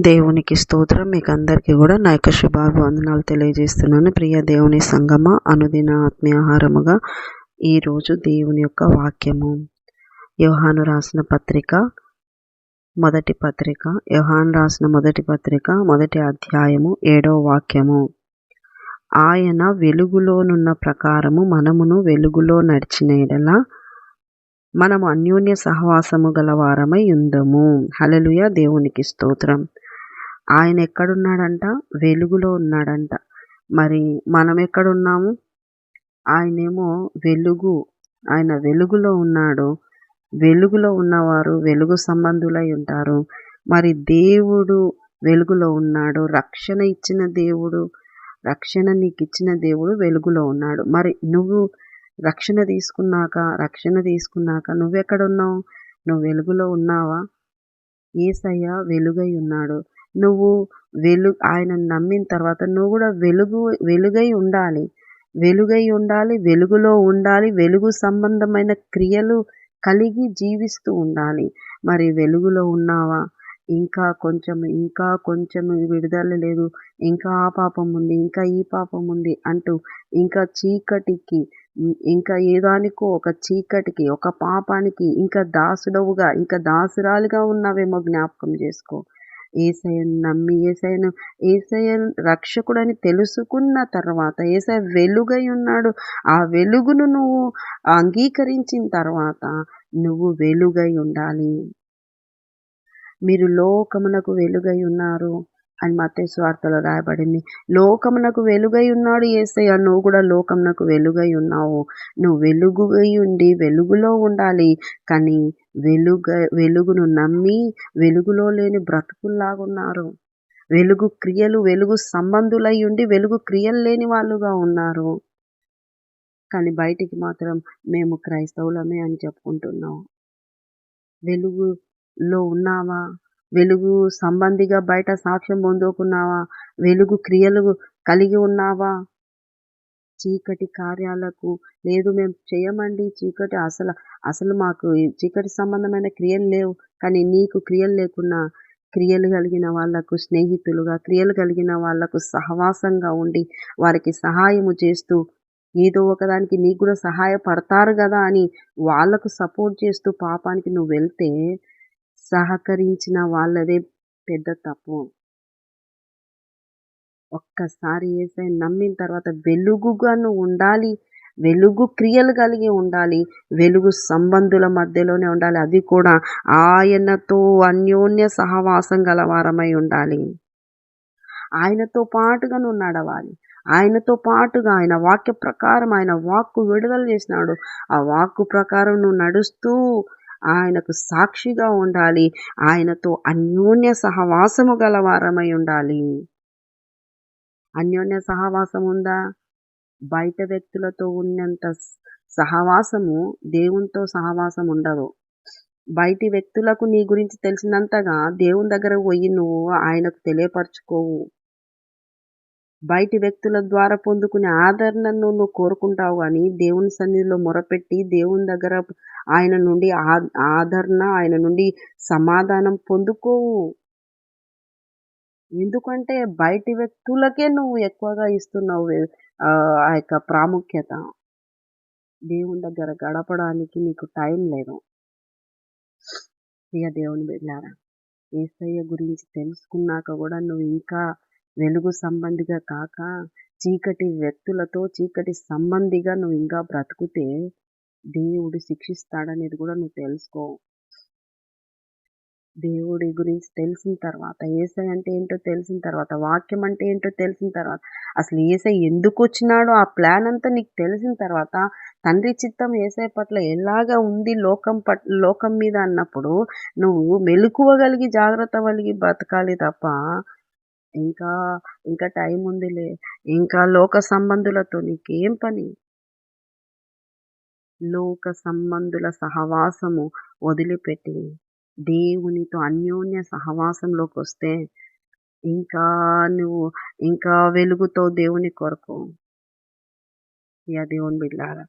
దేవునికి స్తోత్రం. మీకు అందరికీ కూడా నా యొక్క శుభాభివందనాలు తెలియజేస్తున్నాను. ప్రియ దేవుని సంగమ, అనుదిన ఆత్మీయాహారముగా ఈరోజు దేవుని యొక్క వాక్యము యోహాను రాసిన పత్రిక మొదటి పత్రిక మొదటి అధ్యాయము 7వ వాక్యము. ఆయన వెలుగులోనున్న ప్రకారము మనమును వెలుగులో నడిచిన ఎడల మనము అన్యోన్య సహవాసము గలవారమై ఉందము. హల్లెలూయా. దేవునికి స్తోత్రం. ఆయన ఎక్కడున్నాడంట? వెలుగులో ఉన్నాడంట. మరి మనం ఎక్కడున్నాము? ఆయనేమో వెలుగు, ఆయన వెలుగులో ఉన్నాడు. వెలుగులో ఉన్నవారు వెలుగు సంబంధులై ఉంటారు. మరి దేవుడు వెలుగులో ఉన్నాడు. రక్షణ ఇచ్చిన దేవుడు, రక్షణ నీకు ఇచ్చిన దేవుడు వెలుగులో ఉన్నాడు. మరి నువ్వు రక్షణ తీసుకున్నాక నువ్వెక్కడున్నావు? నువ్వు వెలుగులో ఉన్నావా? యేసయ్య వెలుగై ఉన్నాడు. నువ్వు ఆయనను నమ్మిన తర్వాత నువ్వు కూడా వెలుగై ఉండాలి. వెలుగులో ఉండాలి. వెలుగు సంబంధమైన క్రియలు కలిగి జీవిస్తూ ఉండాలి. మరి వెలుగులో ఉన్నావా? ఇంకా కొంచెం విడుదల లేదు, ఇంకా ఆ పాపం ఉంది, ఇంకా ఈ పాపం ఉంది అంటూ ఇంకా చీకటికి, ఇంకా ఏదానికో ఒక చీకటికి, ఒక పాపానికి ఇంకా దాసుడవుగా, ఇంకా దాసురాలుగా ఉన్నావేమో జ్ఞాపకం చేసుకో. యేసయ్యను నమ్మి, యేసయ్యను రక్షకుడని తెలుసుకున్న తర్వాత, యేసయ్య వెలుగై ఉన్నాడు, ఆ వెలుగును నువ్వు అంగీకరించిన తర్వాత నువ్వు వెలుగై ఉండాలి. మీరు లోకమునకు వెలుగై ఉన్నారు అని మత్తయి సువార్తలో రాయబడింది. లోకమునకు వెలుగై ఉన్నాడు యేసయ్య. నువ్వు కూడా లోకమునకు వెలుగై ఉన్నావు. నువ్వు వెలుగుగై ఉండి వెలుగులో ఉండాలి. కానీ వెలుగును నమ్మి వెలుగులో లేని బ్రతుకుల్లాగున్నారు. వెలుగు క్రియలు, వెలుగు సంబంధులై ఉండి వెలుగు క్రియలు లేని వాళ్ళుగా ఉన్నారు. కానీ బయటికి మాత్రం మేము క్రైస్తవులమే అని చెప్పుకుంటున్నాం. వెలుగులో ఉన్నావా? వెలుగు సంబంధిగా బయట సాక్ష్యం పొందుకున్నావా? వెలుగు క్రియలు కలిగి ఉన్నావా? చీకటి కార్యాలకు లేదు, మేము చేయమండి చీకటి, అసలు మాకు చీకటి సంబంధమైన క్రియలు లేవు. కానీ నీకు క్రియలు లేకున్నా క్రియలు కలిగిన వాళ్లకు స్నేహితులుగా, క్రియలు కలిగిన వాళ్లకు సహవాసంగా ఉండి వారికి సహాయము చేస్తూ, ఏదో ఒకదానికి నీకు కూడా సహాయపడతారు కదా అని వాళ్లకు సపోర్ట్ చేస్తూ పాపానికి నువ్వు వెళ్తే సహకరించిన వాళ్ళదే పెద్ద తప్పు. ఒక్కసారి యేసయ్యను నమ్మిన తర్వాత వెలుగుగా నువ్వు ఉండాలి. వెలుగు క్రియలు కలిగి ఉండాలి. వెలుగు సంబంధుల మధ్యలోనే ఉండాలి. అది కూడా ఆయనతో అన్యోన్య సహవాసం గలవారమై ఉండాలి. ఆయనతో పాటుగా నువ్వు నడవాలి. ఆయనతో పాటుగా ఆయన వాక్య ప్రకారం, ఆయన వాక్కు విడుదల చేసినాడు. ఆ వాక్కు ప్రకారం నువ్వు నడుస్తూ ఆయనకు సాక్షిగా ఉండాలి. ఆయనతో అన్యోన్య సహవాసము గలవారమై ఉండాలి. అన్యోన్య సహవాసం ఉందా? బయట వ్యక్తులతో ఉన్నంత సహవాసము దేవునితో సహవాసం ఉండదు. బయటి వ్యక్తులకు నీ గురించి తెలిసినంతగా దేవుని దగ్గర పోయి నువ్వు ఆయనకు తెలియపరచుకోవు. బయటి వ్యక్తుల ద్వారా పొందుకునే ఆదరణను నువ్వు కోరుకుంటావు, కానీ దేవుని సన్నిధిలో మొరపెట్టి దేవుని దగ్గర ఆయన నుండి ఆదరణ, ఆయన నుండి సమాధానం పొందుకోవు. ఎందుకంటే బయటి వ్యక్తులకే నువ్వు ఎక్కువగా ఇస్తున్నావు ఆ యొక్క ప్రాముఖ్యత. దేవుని దగ్గర గడపడానికి నీకు టైం లేదు. ఇక దేవుని బిడ్డలారా, యేసయ్య గురించి తెలుసుకున్నాక కూడా నువ్వు ఇంకా వెలుగు సంబంధిగా కాక చీకటి వ్యక్తులతో, చీకటి సంబంధిగా నువ్వు ఇంకా బ్రతుకుతే దేవుడు శిక్షిస్తాడనేది కూడా నువ్వు తెలుసుకో. దేవుడి గురించి తెలిసిన తర్వాత, యేసయ్య అంటే ఏంటో తెలిసిన తర్వాత, వాక్యం అంటే ఏంటో తెలిసిన తర్వాత, అసలు యేసయ్య ఎందుకు వచ్చినాడో ఆ ప్లాన్ అంతా నీకు తెలిసిన తర్వాత, తండ్రి చిత్తం యేసయ్య పట్ల ఎలాగా ఉంది లోకం మీద అన్నప్పుడు నువ్వు మెలకువగలిగి, జాగ్రత్త కలిగి బ్రతకాలి తప్ప ఇంకా టైం ఉందిలే, ఇంకా లోక సంబంధులతో నీకేం పని? లోక సంబంధుల సహవాసము వదిలిపెట్టి దేవునితో అన్యోన్య సహవాసంలోకి వస్తే ఇంకా వెలుగుతో దేవుని కొరకు. ఇక దేవుని బిడ్డలారా,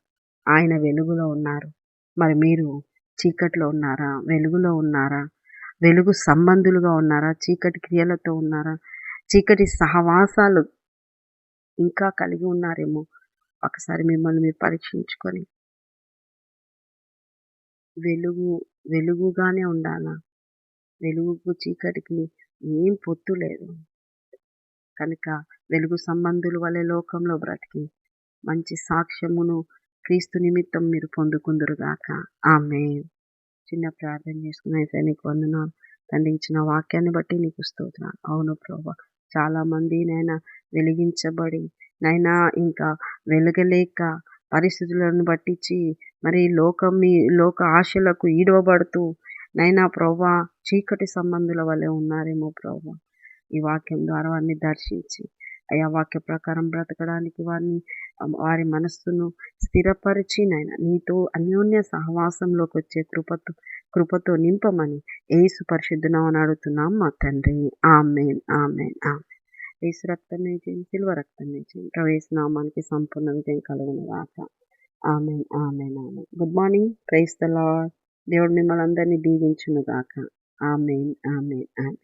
ఆయన వెలుగులో ఉన్నారు. మరి మీరు చీకట్లో ఉన్నారా? వెలుగులో ఉన్నారా? వెలుగు సంబంధులుగా ఉన్నారా? చీకటి క్రియలతో ఉన్నారా? చీకటి సహవాసాలు ఇంకా కలిగి ఉన్నారేమో ఒకసారి మిమ్మల్ని మీరు పరీక్షించుకొని వెలుగుగానే ఉండాలా? వెలుగుకు చీకటికి ఏం పొత్తు లేదు. కనుక వెలుగు సంబంధుల వలె లోకంలో బ్రతికి మంచి సాక్ష్యమును క్రీస్తు నిమిత్తం మీరు పొందుకుందురుగాక. ఆమేన్. చిన్న ప్రార్థన చేసుకుని అయితే నీకు వందనాలు తండ్రి. ఇచ్చిన వాక్యాన్ని బట్టి నీకు స్తోత్రాలు. అవును ప్రభా, చాలా మంది నైనా వెలిగించబడి నైనా ఇంకా వెలగలేక పరిస్థితులను బట్టించి మరి లోక ఆశలకు ఈడవబడుతూ నైనా ప్రభా చీకటి సంబంధుల వలె ఉన్నారేమో ప్రభా. ఈ వాక్యం ద్వారా వారిని దర్శించి అయా వాక్య ప్రకారం బ్రతకడానికి వారి మనస్సును స్థిరపరిచి నైనా నీతో అన్యోన్య సహవాసంలోకి వచ్చే కృపతో నింపమని యేసు పరిశుద్ధ నామమున అడుగుతున్నాం మా తండ్రి. ఆమేన్, ఆమేన్, ఆమేన్. యేసు రక్తమే జయం, సిలువ రక్తమే జయం. యేసు నామానికి సంపూర్ణ విజయం కలుగును గాక. ఆమేన్, ఆమేన్, ఆమేన్. Good morning. Praise the Lord. దేవుడు మిమ్మల్ని అందరినీ దీవించును గాక. ఆమేన్, ఆమేన్, ఆమేన్.